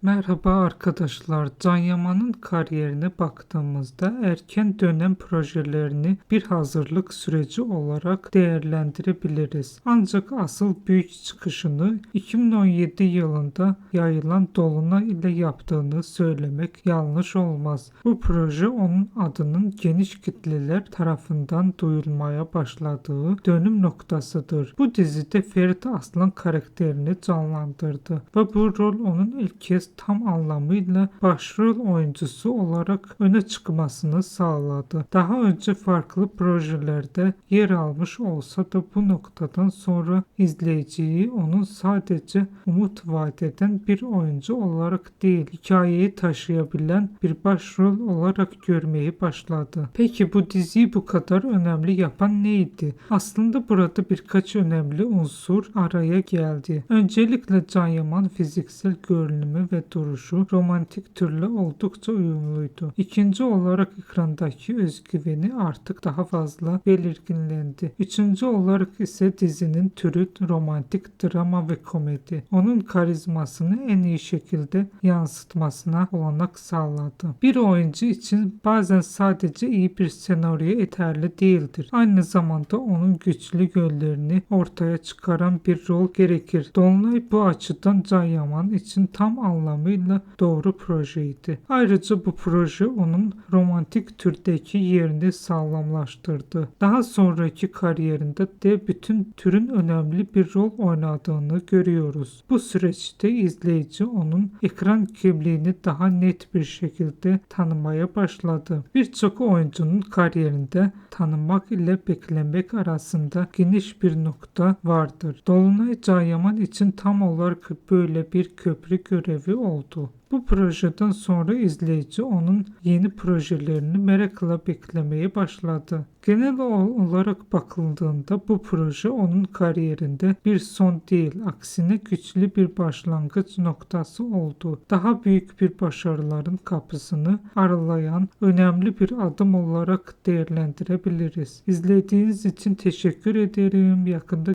Merhaba arkadaşlar. Can Yaman'ın kariyerine baktığımızda erken dönem projelerini bir hazırlık süreci olarak değerlendirebiliriz. Ancak asıl büyük çıkışını 2017 yılında yayılan Dolunay ile yaptığını söylemek yanlış olmaz. Bu proje onun adının geniş kitleler tarafından duyulmaya başladığı dönüm noktasıdır. Bu dizide Ferit Aslan karakterini canlandırdı ve bu rol onun ilk kez tam anlamıyla başrol oyuncusu olarak öne çıkmasını sağladı. Daha önce farklı projelerde yer almış olsa da bu noktadan sonra izleyiciyi onun sadece umut vaat eden bir oyuncu olarak değil, hikayeyi taşıyabilen bir başrol olarak görmeyi başladı. Peki bu diziyi bu kadar önemli yapan neydi? Aslında burada birkaç önemli unsur araya geldi. Öncelikle Can Yaman fiziksel görünümü ve duruşu romantik türle oldukça uyumluydu. İkinci olarak ekrandaki özgüveni artık daha fazla belirginlendi. Üçüncü olarak ise dizinin türü romantik drama ve komedi. Onun karizmasını en iyi şekilde yansıtmasına olanak sağladı. Bir oyuncu için bazen sadece iyi bir senaryo yeterli değildir. Aynı zamanda onun güçlü yönlerini ortaya çıkaran bir rol gerekir. Dolunay bu açıdan Can Yaman için tam anlamıyla doğru projeydi. Ayrıca bu proje onun romantik türdeki yerini sağlamlaştırdı. Daha sonraki kariyerinde de bütün türün önemli bir rol oynadığını görüyoruz. Bu süreçte izleyici onun ekran kimliğini daha net bir şekilde tanımaya başladı. Birçok oyuncunun kariyerinde tanımak ile beklemek arasında geniş bir nokta vardır. Dolunay Can Yaman için tam olarak böyle bir köprü görevi oldu. Bu projeden sonra izleyici onun yeni projelerini merakla beklemeye başladı. Genel olarak bakıldığında bu proje onun kariyerinde bir son değil, aksine güçlü bir başlangıç noktası oldu. Daha büyük bir başarıların kapısını aralayan önemli bir adım olarak değerlendirebiliriz. İzlediğiniz için teşekkür ederim. Yakında